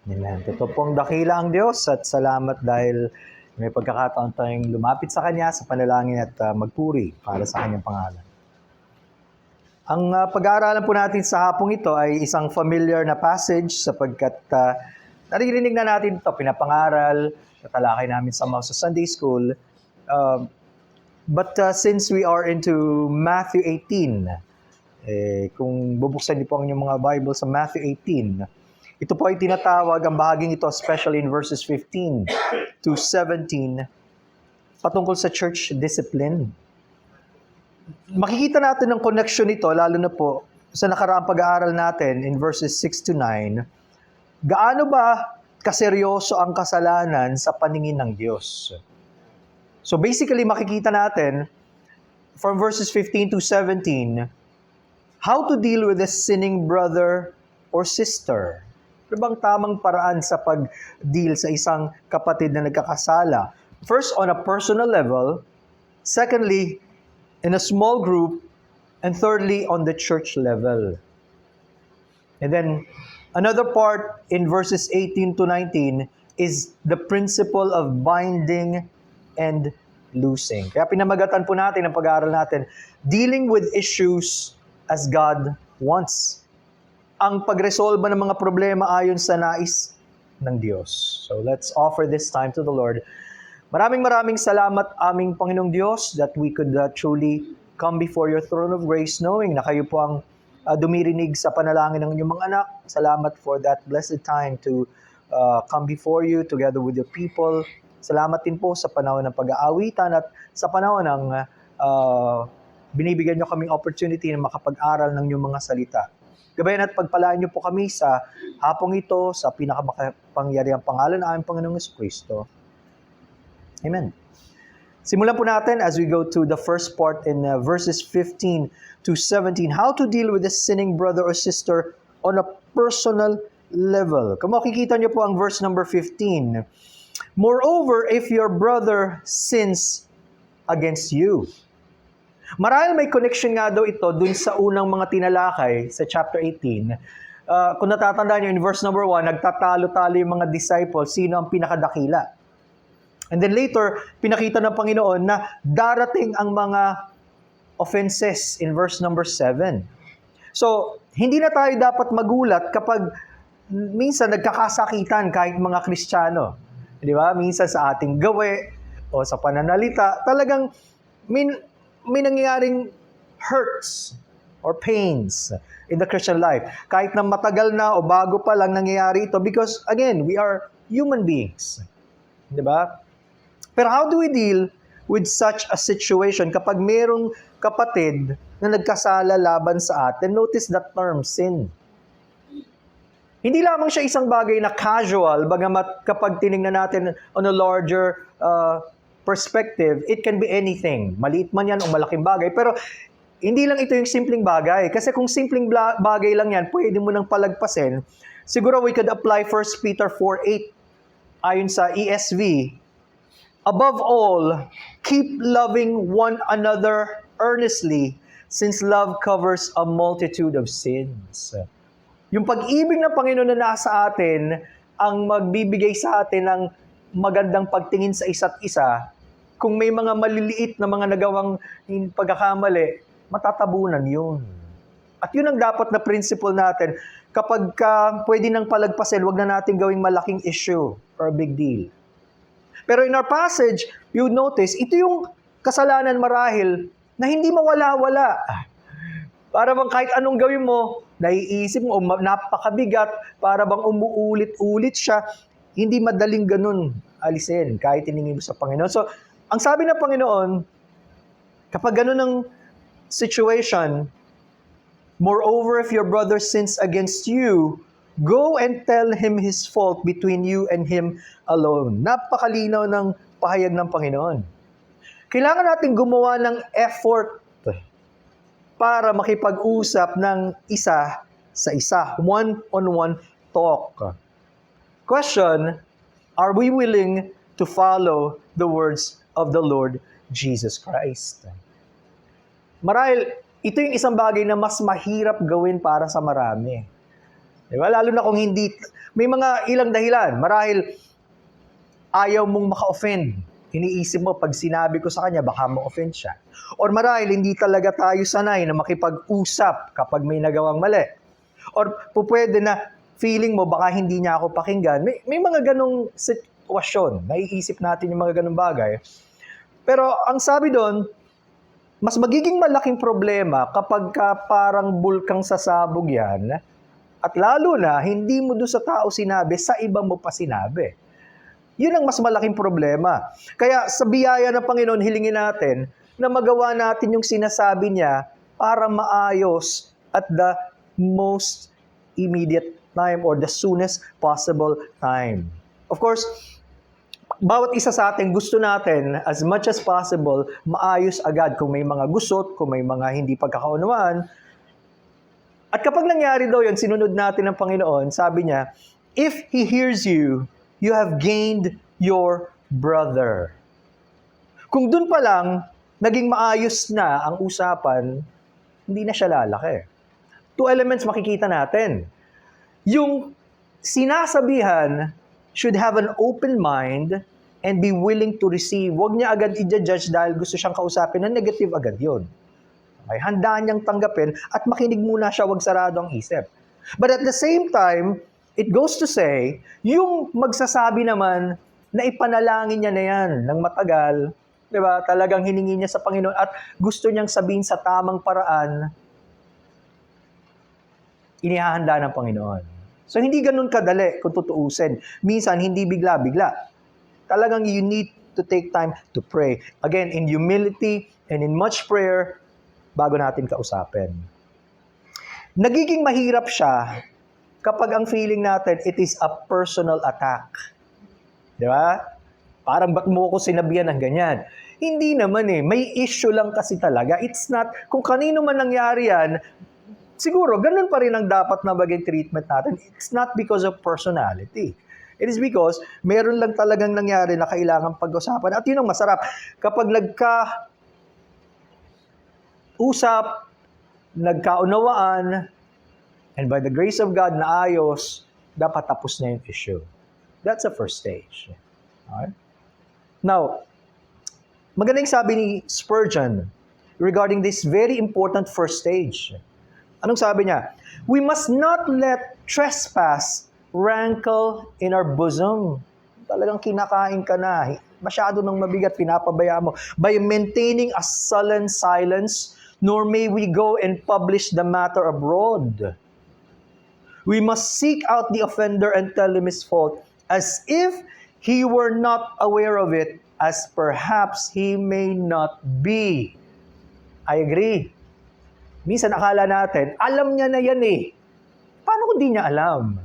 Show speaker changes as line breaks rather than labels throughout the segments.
Amen. Totoo pong dakila ang Diyos at salamat dahil may pagkakataon tayong lumapit sa Kanya sa panalangin at magpuri para sa Kanyang pangalan. Ang pag-aaralan po natin sa hapong ito ay isang familiar na passage sapagkat naririnig na natin ito, pinapangaral, natalakay namin sa mga Sunday school. But since we are into Matthew 18, kung bubuksan niyo po ang inyong mga Bible sa Matthew 18, ito po ay tinatawag, ang bahaging ito, especially in verses 15 to 17, patungkol sa church discipline. Makikita natin ang connection nito, lalo na po sa nakaraang pag-aaral natin in verses 6 to 9. Gaano ba kaseryoso ang kasalanan sa paningin ng Diyos? So basically, makikita natin from verses 15 to 17, how to deal with a sinning brother or sister. Ano bang tamang paraan sa pag-deal sa isang kapatid na nagkakasala? First, on a personal level. Secondly, in a small group. And thirdly, on the church level. And then, another part in verses 18 to 19 is the principle of binding and loosing. Kaya pinamagatan po natin ang pag-aaral natin, dealing with issues as God wants. Ang pagresolba ng mga problema ayon sa nais ng Diyos. So let's offer this time to the Lord. Maraming salamat aming Panginoong Diyos that we could truly come before your throne of grace knowing na kayo po ang dumirinig sa panalangin ng inyong mga anak. Salamat for that blessed time to come before you together with your people. Salamat din po sa panahon ng pag-aawitan at sa panahon ng binibigyan nyo kaming opportunity na makapag-aral ng inyong mga salita. Gabayan at pagpalaan niyo po kami sa hapong ito, sa pinakamakapangyarihang pangalan ng aming Panginoong Jesucristo. Amen. Simulan po natin as we go to the first part in verses 15 to 17. How to deal with a sinning brother or sister on a personal level. Kung makikita niyo po ang verse number 15. Moreover, if your brother sins against you. Marahil may connection nga daw ito dun sa unang mga tinalakay sa chapter 18. Kung natatandaan nyo, in verse number 1, nagtatalo-talo yung mga disciples, sino ang pinakadakila. And then later, pinakita ng Panginoon na darating ang mga offenses in verse number 7. So, hindi na tayo dapat magulat kapag minsan nagkakasakitan kahit mga Kristiyano. Di ba? Minsan sa ating gawe o sa pananalita, talagang may nangyayaring hurts or pains in the Christian life. Kahit na matagal na o bago pa lang nangyayari ito because, again, we are human beings. Di ba? Pero how do we deal with such a situation kapag mayroong kapatid na nagkasala laban sa atin? Notice that term, sin. Hindi lamang siya isang bagay na casual, bagamat kapag tinignan natin on a larger perspective, it can be anything. Maliit man yan o malaking bagay. Pero hindi lang ito yung simpleng bagay. Kasi kung simpleng bagay lang yan, pwede mo nang palagpasin. Siguro we could apply 1 Peter 4:8 ayon sa ESV. Above all, keep loving one another earnestly, since love covers a multitude of sins. Yung pag-ibig ng Panginoon na nasa atin, ang magbibigay sa atin ng magandang pagtingin sa isa't isa. Kung may mga maliliit na mga nagawang pagkakamali, matatabunan yun. At yun ang dapat na principle natin. Kapag pwede nang palagpasin, wag na natin gawing malaking issue or a big deal. Pero in our passage, you notice, ito yung kasalanan marahil na hindi mawala-wala. Para bang kahit anong gawin mo, naiisip mo, napakabigat, para bang umuulit-ulit siya, hindi madaling ganun alisin kahit tiningin mo sa Panginoon. So, ang sabi ng Panginoon, kapag ganun ang situation, moreover, if your brother sins against you, go and tell him his fault between you and him alone. Napakalinaw ng pahayag ng Panginoon. Kailangan natin gumawa ng effort para makipag-usap ng isa sa isa. One-on-one talk. Question, are we willing to follow the words of the Lord Jesus Christ? Marahil, ito yung isang bagay na mas mahirap gawin para sa marami. Diba? Lalo na kung hindi May mga ilang dahilan. Marahil ayaw mong maka-offend. Iniisip mo, pag sinabi ko sa kanya, baka ma-offend siya. Or marahil, hindi talaga tayo sanay na makipag-usap kapag may nagawang mali. Or pwede na feeling mo, baka hindi niya ako pakinggan. May mga ganong sitwasyon. Naiisip natin yung mga ganong bagay. Pero ang sabi doon, mas magiging malaking problema kapag ka parang bulkang sasabog yan, at lalo na, hindi mo doon sa tao sinabi, sa iba mo pa sinabi. Yun ang mas malaking problema. Kaya sa biyaya ng Panginoon, hilingin natin na magawa natin yung sinasabi niya para maayos at the most immediate time or the soonest possible time. Of course, bawat isa sa atin gusto natin as much as possible maayos agad kung may mga gusot, kung may mga hindi pagkakaunawaan. At kapag nangyari daw yun, sinunod natin ng Panginoon, sabi niya, if He hears you, you have gained your brother. Kung dun pa lang, naging maayos na ang usapan, hindi na siya lalaki. Two elements makikita natin. Yung sinasabihan should have an open mind and be willing to receive. Huwag niya agad i-judge dahil gusto siyang kausapin na negative agad yun. Okay, handaan niyang tanggapin at makinig muna siya, huwag sarado ang isip. But at the same time, it goes to say, yung magsasabi naman na ipanalangin niya na yan ng matagal, di ba? Talagang hiningi niya sa Panginoon at gusto niyang sabihin sa tamang paraan, inihahanda ng Panginoon. So, hindi ganun kadali kung tutuusin. Minsan, hindi bigla-bigla. Talagang you need to take time to pray. Again, in humility and in much prayer, bago natin kausapin. Nagiging mahirap siya kapag ang feeling natin, it is a personal attack. Di ba? Parang ba't mo ko sinabihan ng ganyan? Hindi naman eh. May issue lang kasi talaga. It's not, kung kanino man nangyari yan, siguro, ganun pa rin ang dapat na maging treatment natin. It's not because of personality. It is because meron lang talagang nangyari na kailangan pag-usapan. At yun ang masarap. Kapag nagka-usap, nagkaunawaan, and by the grace of God na ayos, dapat tapos na yung issue. That's the first stage. Okay? Now, magandang sabi ni Spurgeon regarding this very important first stage. Anong sabi niya? We must not let trespass rankle in our bosom. Talagang kinakain ka na. Masyado nang mabigat, pinapabaya mo. By maintaining a sullen silence, nor may we go and publish the matter abroad. We must seek out the offender and tell him his fault, as if he were not aware of it, as perhaps he may not be. I agree. Minsan akala natin, alam niya na yan eh. Paano kung di niya alam?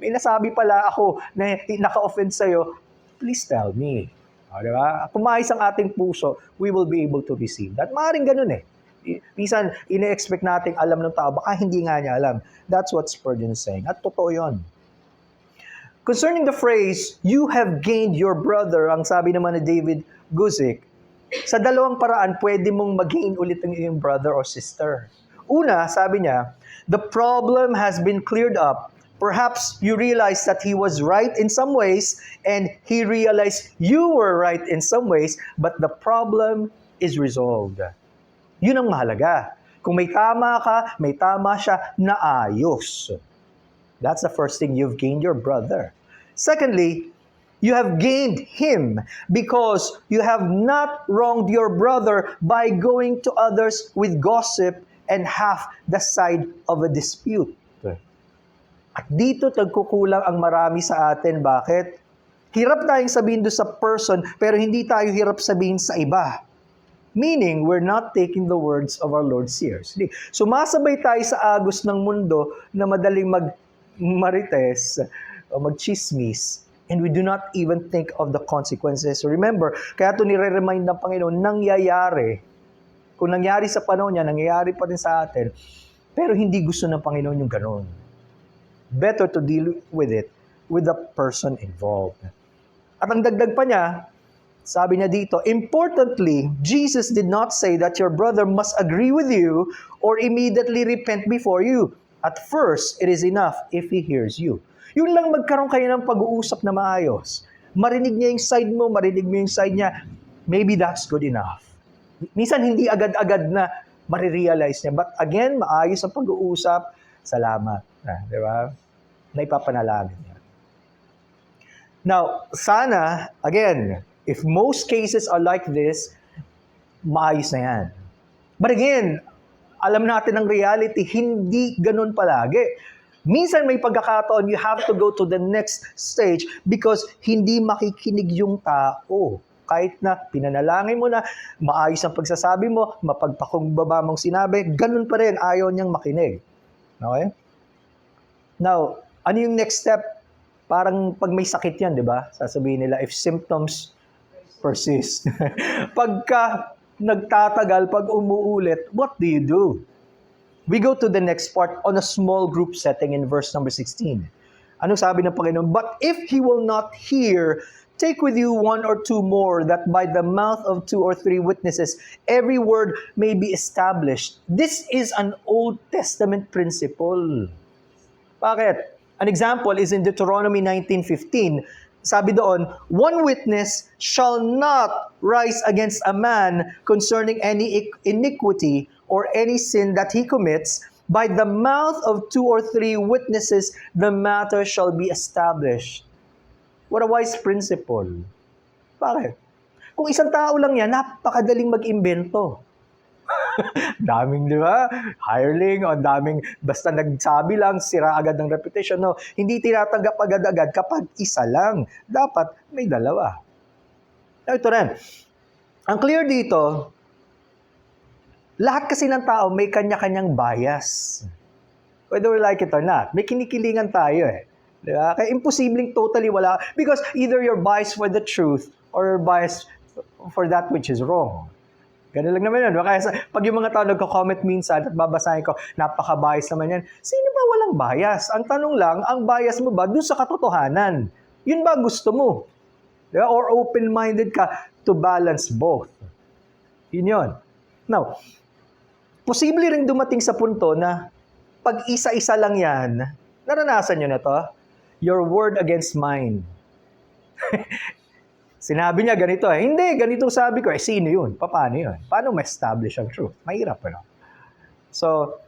May nasabi pala ako na naka-offend sa'yo, please tell me. Diba? Kung maayos ang ating puso, we will be able to receive that. Maaaring ganun eh. Minsan, ine-expect natin alam ng tao, baka hindi nga niya alam. That's what Spurgeon is saying. At totoo yun. Concerning the phrase, you have gained your brother, ang sabi naman ni David Guzik, sa dalawang paraan, pwede mong mag-gain ulit ang iyong brother or sister. Una, sabi niya, the problem has been cleared up. Perhaps you realize that he was right in some ways, and he realized you were right in some ways, but the problem is resolved. Yun ang mahalaga. Kung may tama ka, may tama siya, naayos. That's the first thing, you've gained your brother. Secondly, you have gained him because you have not wronged your brother by going to others with gossip and half the side of a dispute. At dito tagkukulang ang marami sa atin. Bakit? Hirap tayong sabihin doon sa person, pero hindi tayo hirap sabihin sa iba. Meaning, we're not taking the words of our Lord seriously. Sumasabay tayo sa agos ng mundo na madaling magmarites o magchismis, and we do not even think of the consequences. So remember, kaya ito nire-remind ng Panginoon, nangyayari. Kung nangyari sa panahon niya, nangyayari pa rin sa atin, pero hindi gusto ng Panginoon yung gano'n. Better to deal with it with the person involved. At ang dagdag pa niya, sabi niya dito, importantly, Jesus did not say that your brother must agree with you or immediately repent before you. At first, it is enough if he hears you. Yun lang magkaroon kayo ng pag-uusap na maayos. Marinig niya yung side mo, marinig mo yung side niya. Maybe that's good enough. Minsan hindi agad-agad na marirealize niya. But again, maayos ang pag-uusap. Salamat. Di ba? Na ipapanalangin niya. Now, sana, again, if most cases are like this, maayos na yan. But again, alam natin ang reality, hindi ganun palagi. Minsan may pagkakataon, you have to go to the next stage because hindi makikinig yung tao. Kahit na pinanalangin mo na, maayos ang pagsasabi mo, mapagpakumbaba mong sinabi, ganun pa rin, ayaw niyang makinig. Okay? Now, ano yung next step? Parang pag may sakit yan, di ba? Sasabihin nila, if symptoms persist. Pagka nagtatagal, pag umuulit, what do you do? We go to the next part on a small group setting in verse number 16. Anong sabi ng Panginoon? But if he will not hear, take with you 1 or 2 more, that by the mouth of 2 or 3 witnesses, every word may be established. This is an Old Testament principle. Bakit? An example is in Deuteronomy 19:15. Sabi doon, 1 witness shall not rise against a man concerning any iniquity or any sin that he commits. By the mouth of 2 or 3 witnesses, the matter shall be established. What a wise principle. Bakit? Kung isang tao lang yan, napakadaling mag-imbento. Daming, di ba? Hireling, o daming, basta nagsabi lang, sira agad ng reputation. No, hindi tinatanggap agad-agad kapag isa lang. Dapat may dalawa. Ito rin. Ang clear dito, lahat kasi ng tao may kanya-kanyang bias. Whether we like it or not. May kinikilingan tayo eh. Di ba? Kaya imposibleng totally wala. Because either you're biased for the truth or you're biased for that which is wrong. Ganun lang naman yun. Kaya pag yung mga tao nagko-comment minsan at babasahin ko, napaka-bias naman yan. Sino ba walang bias? Ang tanong lang, ang bias mo ba dun sa katotohanan? Yun ba gusto mo? Diba? Or open-minded ka to balance both? Yun yun. Now, posible rin dumating sa punto na pag isa-isa lang yan, naranasan nyo na to? Your word against mine. Sinabi niya ganito eh. Hindi, ganito sabi ko. Sino yun? Paano yun? Paano ma-establish ang truth? Mahirap, ano? So,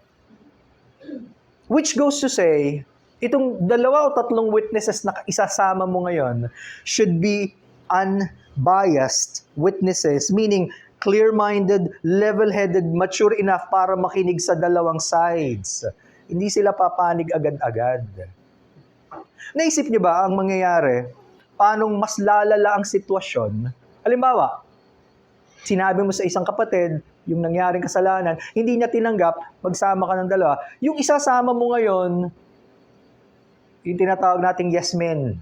which goes to say, itong 2 o 3 witnesses na isasama mo ngayon should be unbiased witnesses, meaning clear-minded, level-headed, mature enough para makinig sa dalawang sides. Hindi sila papanig agad-agad. Naisip niyo ba ang mangyayari? Paano mas lalala ang sitwasyon? Halimbawa, sinabi mo sa isang kapatid, yung nangyaring kasalanan, hindi niya tinanggap, magsama ka ng dalawa. Yung isasama mo ngayon, yung tinatawag nating yes men.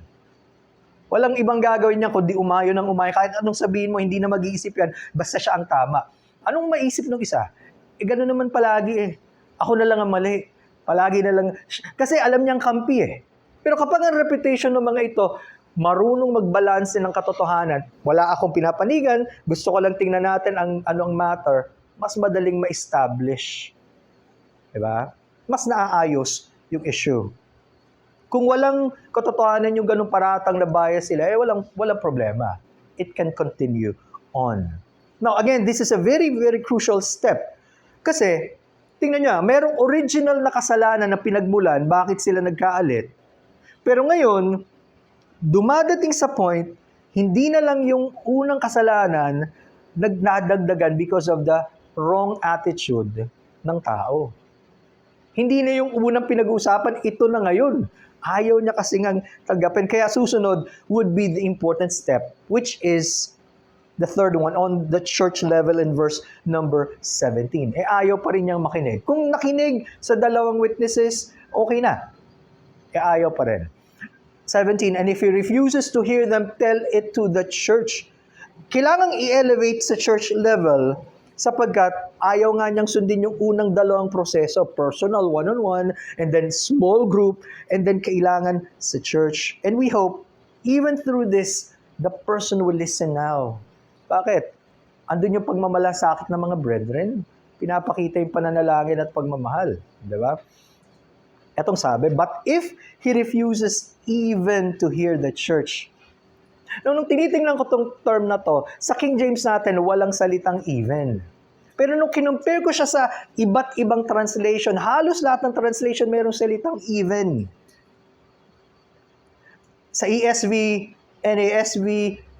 Walang ibang gagawin niya kundi umayo ng umayo. Kahit anong sabihin mo, hindi na mag-iisip yan, basta siya ang tama. Anong maisip ng isa? Gano'n naman palagi eh. Ako na lang ang mali. Palagi na lang. Kasi alam niyang kampi eh. Pero kapag ang reputation ng mga ito, marunong magbalanse ng katotohanan, wala akong pinapanigan, gusto ko lang tingnan natin ang anong matter, mas madaling ma-establish. Diba? Mas naaayos yung issue. Kung walang katotohanan yung ganung paratang na bias sila, walang problema. It can continue on. Now, again, this is a very, very crucial step. Kasi, tingnan nyo, merong original na kasalanan na pinagmulan, bakit sila nagkaalit. Pero ngayon, dumadating sa point, hindi na lang yung unang kasalanan nagnadagdagan because of the wrong attitude ng tao. Hindi na yung unang pinag-uusapan, ito na ngayon. Ayaw niya kasi ngang tanggapin. Kaya susunod would be the important step, which is the third one on the church level in verse number 17. Ayaw pa rin niyang makinig. Kung nakinig sa 2 witnesses, okay na. Ayaw pa rin. 17, and if he refuses to hear them, tell it to the church. Kailangang i-elevate sa church level sapagkat ayaw nga niyang sundin yung unang 2 proseso, personal, one-on-one, and then small group, and then kailangan sa church. And we hope, even through this, the person will listen now. Bakit? Andun yung pagmamalasakit ng mga brethren. Pinapakita yung pananalangin at pagmamahal. Di ba? Etong sabi, but if he refuses even to hear the church. Nung tinitingnan ko tong term na to, sa King James natin, walang salitang even. Pero nung kinumpare ko siya sa iba't ibang translation, halos lahat ng translation mayroong salitang even. Sa ESV, NASV,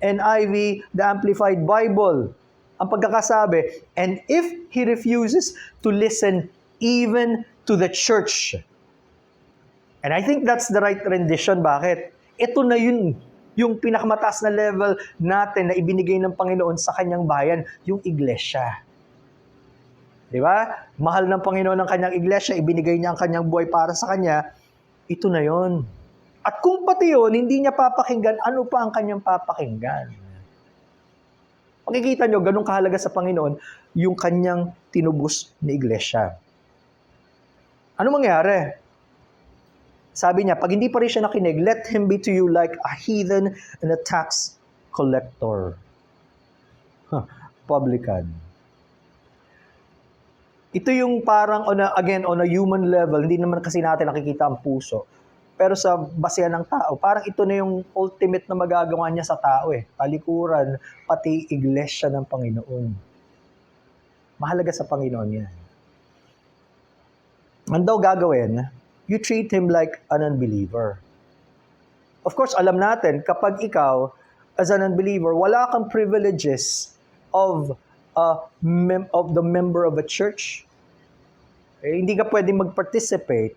NIV, the Amplified Bible, ang pagkakasabi, and if he refuses to listen even to the church. And I think that's the right rendition. Bakit? Ito na yun, yung pinakamataas na level natin na ibinigay ng Panginoon sa kanyang bayan, yung iglesia. Di ba? Mahal ng Panginoon ang kanyang iglesia, ibinigay niya ang kanyang buhay para sa kanya, ito na yun. At kung pati yun, hindi niya papakinggan, ano pa ang kanyang papakinggan? Makikita nyo, ganun kahalaga sa Panginoon, yung kanyang tinubos na iglesia. Ano mangyari? Sabi niya, pag hindi pa rin siya nakinig, let him be to you like a heathen and a tax collector. Publican. Ito yung parang, on a human level, hindi naman kasi natin nakikita ang puso. Pero sa basehan ng tao, parang ito na yung ultimate na magagawa niya sa tao eh. Talikuran, pati iglesia ng Panginoon. Mahalaga sa Panginoon yan. Ang daw gagawin, you treat him like an unbeliever. Of course, alam natin, kapag ikaw, as an unbeliever, wala kang privileges of the member of a church. Hindi ka pwedeng mag-participate,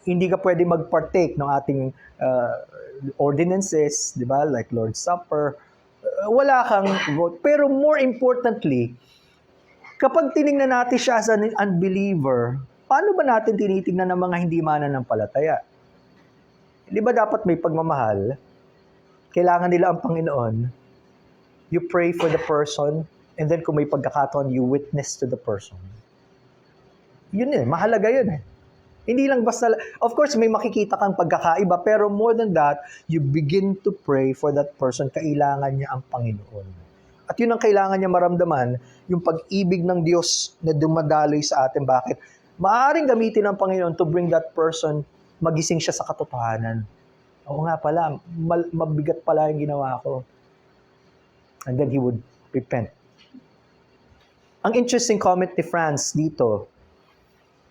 hindi ka pwedeng mag-partake ng ating ordinances, di ba? Like Lord's Supper. Wala kang vote. Pero more importantly, kapag tinignan natin siya as an unbeliever, paano ba natin tinitingnan ng mga hindi mananampalataya? Di ba dapat may pagmamahal? Kailangan nila ang Panginoon. You pray for the person, and then kung may pagkakataon, you witness to the person. Yun eh, mahalaga yun eh. Hindi lang basta, of course, may makikita kang pagkakaiba, pero more than that, you begin to pray for that person. Kailangan niya ang Panginoon. At yun ang kailangan niya maramdaman, yung pag-ibig ng Diyos na dumadaloy sa atin. Bakit? Maaaring gamitin ng Panginoon to bring that person, magising siya sa katotohanan. Oo nga pala, mabigat pala yung ginawa ko. And then he would repent. Ang interesting comment ni Franz dito,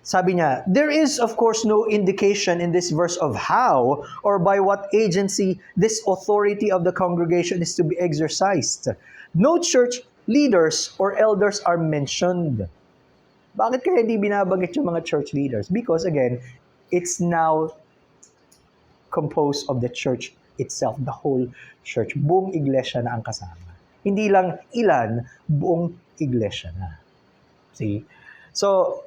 sabi niya, there is of course no indication in this verse of how or by what agency this authority of the congregation is to be exercised. No church leaders or elders are mentioned. Bakit kaya hindi binabanggit yung mga church leaders? Because again, it's now composed of the church itself, the whole church. Buong iglesia na ang kasama. Hindi lang ilan, buong iglesia na. See? So,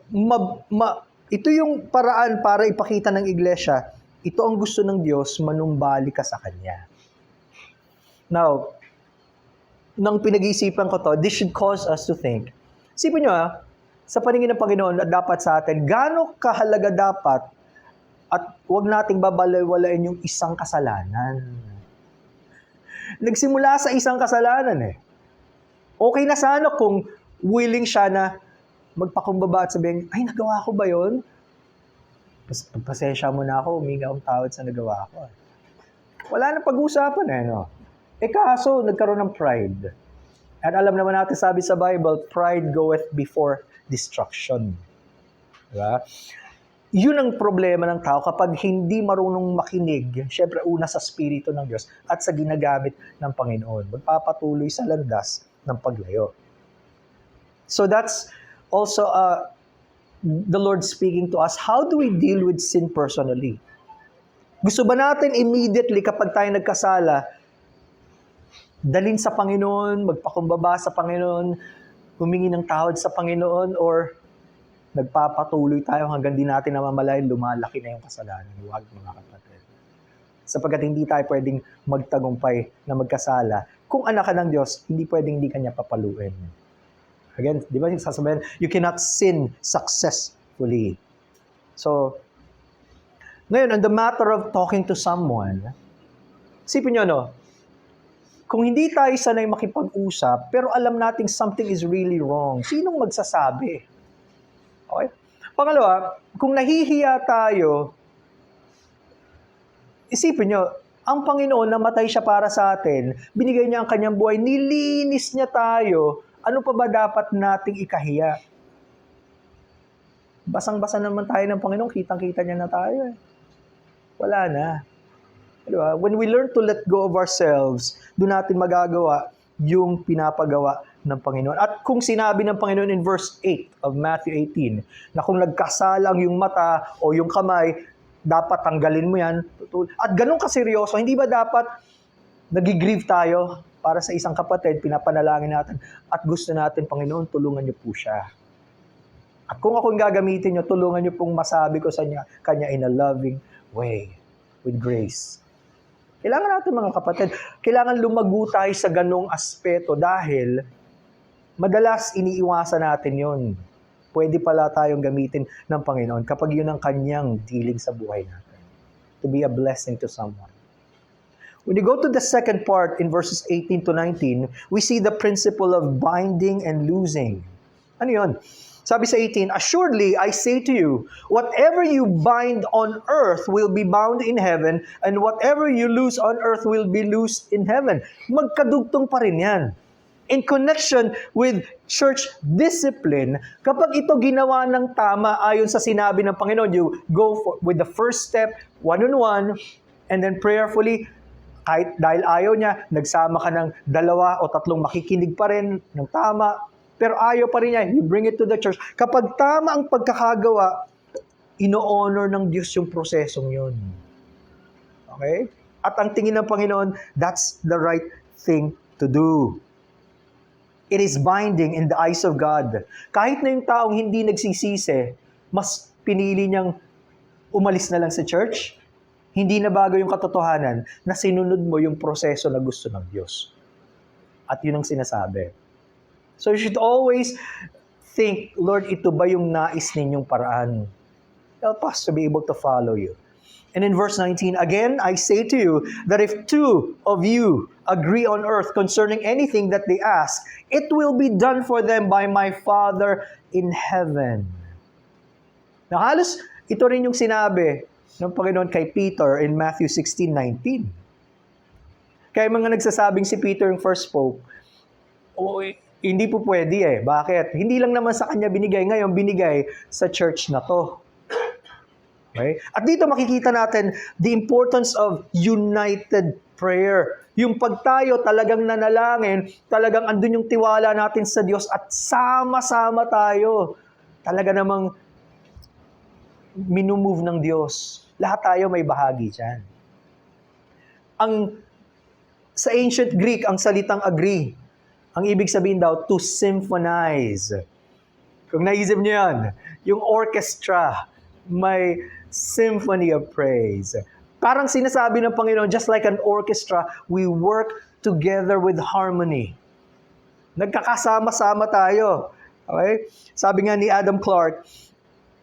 ito yung paraan para ipakita ng iglesia, ito ang gusto ng Diyos, manumbalik ka sa Kanya. Now, nang pinag-iisipan ko to, this should cause us to think. Isipin nyo sa paningin ng Panginoon na dapat sa atin, gaano kahalaga dapat at huwag nating babalewalain yung isang kasalanan. Nagsimula sa isang kasalanan eh. Okay na sana kung willing siya na magpakumbaba at sabihin, ay, nagawa ko ba yun? Pasensya mo na ako, huminga akong tawad sa nagawa ko. Wala na pag-usapan eh, no? Kaso, nagkaroon ng pride. At alam naman natin, sabi sa Bible, pride goeth before destruction. Diba? Yun ang problema ng tao kapag hindi marunong makinig, syempre una sa Espiritu ng Diyos at sa ginagamit ng Panginoon. Magpapatuloy sa landas ng paglayo. So that's also the Lord speaking to us. How do we deal with sin personally? Gusto ba natin immediately kapag tayo nagkasala, dalhin sa Panginoon, magpakumbaba sa Panginoon, humingi ng tawad sa Panginoon, or nagpapatuloy tayo hanggang di natin namamalayan, lumalaki na yung kasalanan? Huwag, mga kapatid. Sapagkat hindi tayo pwedeng magtagumpay na magkasala. Kung anak ka ng Diyos, hindi pwedeng hindi kanya papaluin. Again, di ba yung sasabihin, you cannot sin successfully. So, ngayon, on the matter of talking to someone, isipin nyo, no, kung hindi tayo sanay makipag-usap, pero alam nating something is really wrong, sinong magsasabi? Okay? Pangalawa, kung nahihiya tayo, isipin nyo, ang Panginoon namatay siya para sa atin, binigay niya ang kanyang buhay, nilinis niya tayo, ano pa ba dapat nating ikahiya? Basang-basa naman tayo ng Panginoon, kitang-kita niya na tayo. Wala na. Diba? When we learn to let go of ourselves, doon natin magagawa yung pinapagawa ng Panginoon. At kung sinabi ng Panginoon in verse 8 of Matthew 18, na kung nagkasalang yung mata o yung kamay, dapat tanggalin mo yan. At ganun kaseryoso, hindi ba dapat nagigrieve tayo para sa isang kapatid, pinapanalangin natin, at gusto natin, Panginoon, tulungan niyo po siya. At kung akong gagamitin niyo, tulungan niyo pong masabi ko sa kanya in a loving way, with grace. Kailangan natin mga kapatid, kailangan lumago tayo sa ganong aspeto dahil madalas iniiwasan natin yon. Pwede pala tayong gamitin ng Panginoon kapag yun ang kanyang dealing sa buhay natin. To be a blessing to someone. When you go to the second part in verses 18 to 19, we see the principle of binding and loosing. Ano yun? Sabi sa 18, "Assuredly, I say to you, whatever you bind on earth will be bound in heaven, and whatever you loose on earth will be loosed in heaven." Magkadugtong pa rin yan. In connection with church discipline, kapag ito ginawa ng tama ayon sa sinabi ng Panginoon, you go with the first step, one-on-one, and then prayerfully, kahit dahil ayaw niya, nagsama ka ng 2 o 3 makikinig pa rin ng tama, pero ayaw pa rin niya, you bring it to the church. Kapag tama ang pagkakagawa, ino-honor ng Diyos yung prosesong yun. Okay? At ang tingin ng Panginoon, that's the right thing to do. It is binding in the eyes of God. Kahit na yung taong hindi nagsisisi, mas pinili niyang umalis na lang sa church, hindi na bago yung katotohanan na sinunod mo yung proseso na gusto ng Diyos. At yun ang sinasabi. So you should always think, Lord, ito ba yung nais ninyong paraan? Help us to be able to follow you. And in verse 19, "Again, I say to you that if 2 of you agree on earth concerning anything that they ask, it will be done for them by my Father in heaven." Now, halos ito rin yung sinabi ng Panginoon kay Peter in Matthew 16:19. Kaya mga nagsasabing si Peter yung first spoke, hindi po pwede Bakit? Hindi lang naman sa kanya binigay, ngayon binigay sa church na to. Okay? At dito makikita natin the importance of united prayer. Yung pag tayo talagang nanalangin, talagang andun yung tiwala natin sa Diyos at sama-sama tayo. Talaga namang minumove ng Diyos. Lahat tayo may bahagi dyan. Sa ancient Greek, ang salitang agree, ang ibig sabihin daw, to symphonize. Kung naisip niyo yan, yung orchestra, may symphony of praise. Parang sinasabi ng Panginoon, just like an orchestra, we work together with harmony. Nagkakasama-sama tayo. Okay? Sabi nga ni Adam Clark,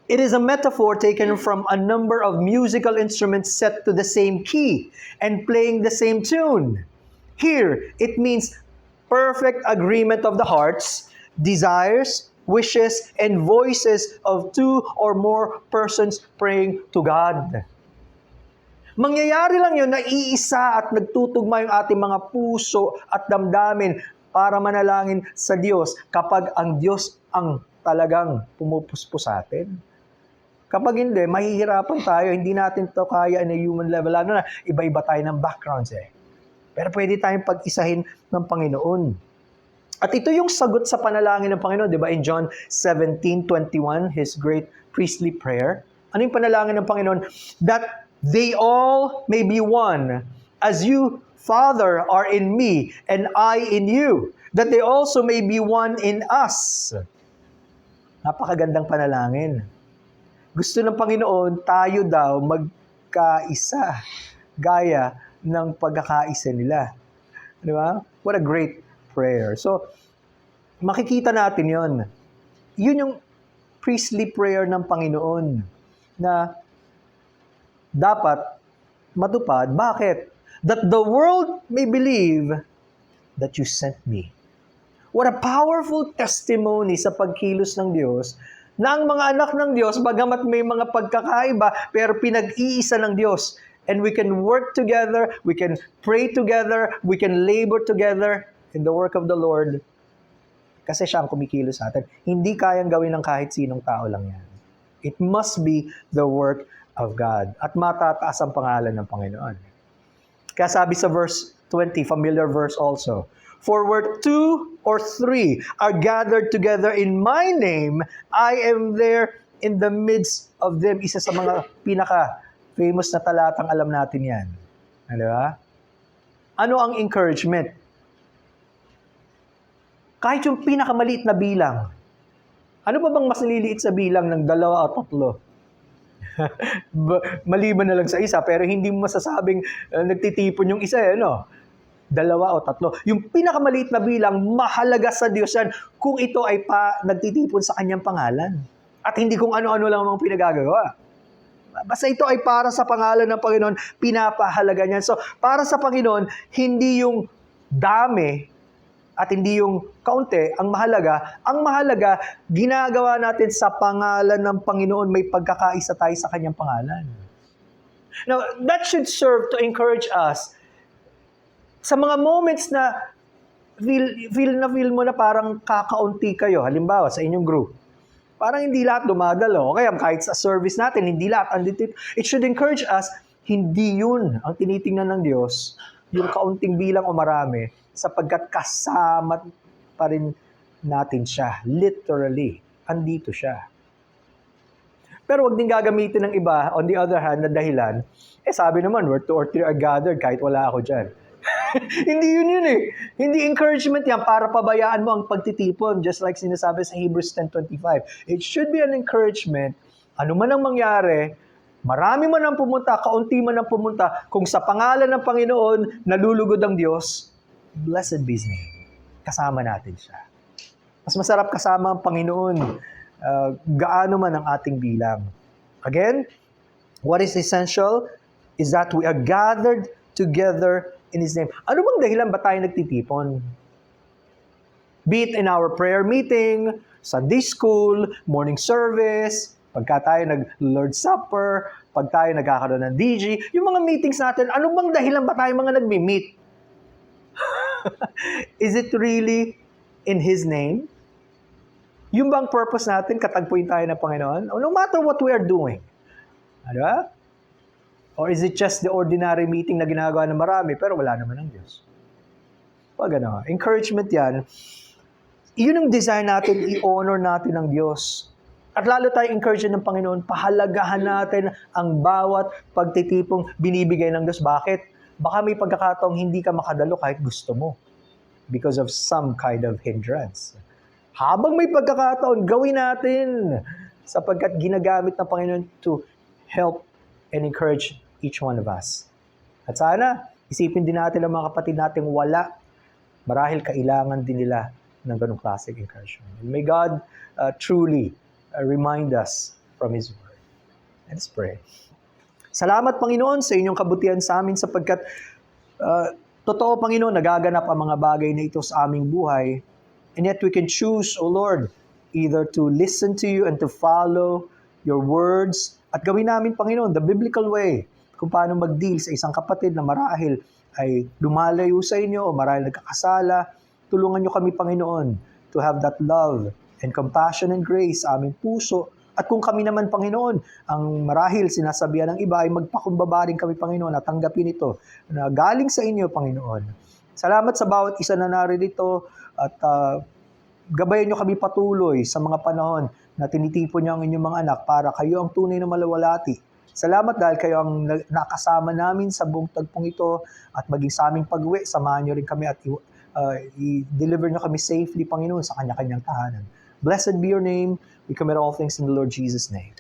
"It is a metaphor taken from a number of musical instruments set to the same key and playing the same tune. Here, it means perfect agreement of the hearts, desires, wishes, and voices of 2 or more persons praying to God." Mangyayari lang yun na iisa at nagtutugma yung ating mga puso at damdamin para manalangin sa Diyos kapag ang Diyos ang talagang pumupuspos sa atin. Kapag hindi, mahihirapan tayo, hindi natin to kaya in a human level. Lalo na, iba-iba tayo ng backgrounds Pero pwede tayong pag-isahin ng Panginoon. At ito yung sagot sa panalangin ng Panginoon, di ba? In John 17:21, His great priestly prayer. Ano yung panalangin ng Panginoon? That they all may be one, as you, Father, are in me, and I in you. That they also may be one in us. Napakagandang panalangin. Gusto ng Panginoon, tayo daw magkaisa, gaya ng pagkakaisa nila. Di ba? What a great prayer. So, makikita natin yon. Yun yung priestly prayer ng Panginoon na dapat matupad. Bakit? That the world may believe that you sent me. What a powerful testimony sa pagkilos ng Diyos na ang mga anak ng Diyos, bagamat may mga pagkakaiba, pero pinag-iisa ng Diyos. And we can work together, we can pray together, we can labor together in the work of the Lord. Kasi siya ang kumikilos sa atin. Hindi kayang gawin ng kahit sinong tao lang yan. It must be the work of God. At matataas ang pangalan ng Panginoon. Kaya sabi sa verse 20, familiar verse also, "For where 2 or 3 are gathered together in my name, I am there in the midst of them." Isa sa mga pinaka-famous na talatang alam natin yan. Ano ba? Ano ang encouragement? Kahit yung pinakamaliit na bilang. Ano ba bang mas nililiit sa bilang ng 2 o 3? Maliban na lang sa isa, pero hindi mo masasabing nagtitipon yung isa, no? 2 o 3. Yung pinakamaliit na bilang, mahalaga sa Diyos yan kung ito ay nagtitipon sa kanyang pangalan. At hindi kung ano-ano lang ang pinagagawa. Basta ito ay para sa pangalan ng Panginoon, pinapahalaga niyan. So, para sa Panginoon, hindi yung dami at hindi yung kaunti ang mahalaga. Ang mahalaga, ginagawa natin sa pangalan ng Panginoon, may pagkakaisa tayo sa kanyang pangalan. Now, that should serve to encourage us sa mga moments na feel mo na parang kakaunti kayo. Halimbawa, sa inyong group. Parang hindi lahat dumadalo. Kaya kahit sa service natin, hindi lahat andito. It should encourage us, hindi yun ang tinitingnan ng Diyos, yung kaunting bilang o marami, sapagkat kasama pa rin natin siya. Literally, andito siya. Pero wag din gagamitin ng iba, on the other hand, na dahilan, sabi naman, where 2 or 3 are gathered, kahit wala ako dyan. Hindi yun eh. Hindi encouragement yan para pabayaan mo ang pagtitipon. Just like sinasabi sa Hebrews 10:25. It should be an encouragement. Ano man ang mangyari, marami man ang pumunta, kaunti man ang pumunta, kung sa pangalan ng Panginoon, nalulugod ang Diyos, blessed be His name. Kasama natin siya. Mas masarap kasama ang Panginoon. Gaano man ang ating bilang. Again, what is essential is that we are gathered together in His name. Ano bang dahilan ba tayo nagtitipon? Be it in our prayer meeting, Sunday school, morning service, pagka tayo nag-Lord's Supper, pag tayo nagkakaroon ng DG, yung mga meetings natin, ano bang dahilan ba tayo mga nagmi-meet? Is it really in His name? Yung bang purpose natin, katagpuin tayo ng Panginoon? No matter what we are doing. Ano ba? Or is it just the ordinary meeting na ginagawa ng marami, pero wala naman ang Diyos? Pag ano, encouragement yan, yun ang desire natin, i-honor natin ang Diyos. At lalo tayo encourage ng Panginoon, pahalagahan natin ang bawat pagtitipong binibigay ng Diyos. Bakit? Baka may pagkakataong hindi ka makadalo kahit gusto mo because of some kind of hindrance. Habang may pagkakataon, gawin natin sapagkat ginagamit ng Panginoon to help and encourage each one of us. At sana, isipin din natin ang mga kapatid nating wala. Marahil kailangan din nila ng ganong klaseng encouragement. And may God truly remind us from His Word. Let's pray. Salamat, Panginoon, sa inyong kabutihan sa amin sapagkat totoo, Panginoon, nagaganap ang mga bagay na ito sa aming buhay. And yet we can choose, O Lord, either to listen to You and to follow Your words at gawin namin, Panginoon, the biblical way kung paano mag-deal sa isang kapatid na marahil ay lumalayo sa inyo o marahil nagkakasala. Tulungan niyo kami, Panginoon, to have that love and compassion and grace sa aming puso. At kung kami naman, Panginoon, ang marahil sinasabihan ng iba ay magpakumbaba rin kami, Panginoon, at tanggapin ito na galing sa inyo, Panginoon. Salamat sa bawat isa na naririto at gabayan niyo kami patuloy sa mga panahon na tinitipon niyo ang inyong mga anak para kayo ang tunay na malawalati. Salamat dahil kayo ang nakasama namin sa buong tagpong ito at maging sa aming pag-uwi, samahan niyo rin kami at i-deliver niyo kami safely, Panginoon, sa kanya-kanyang tahanan. Blessed be Your name. We commit all things in the Lord Jesus' name.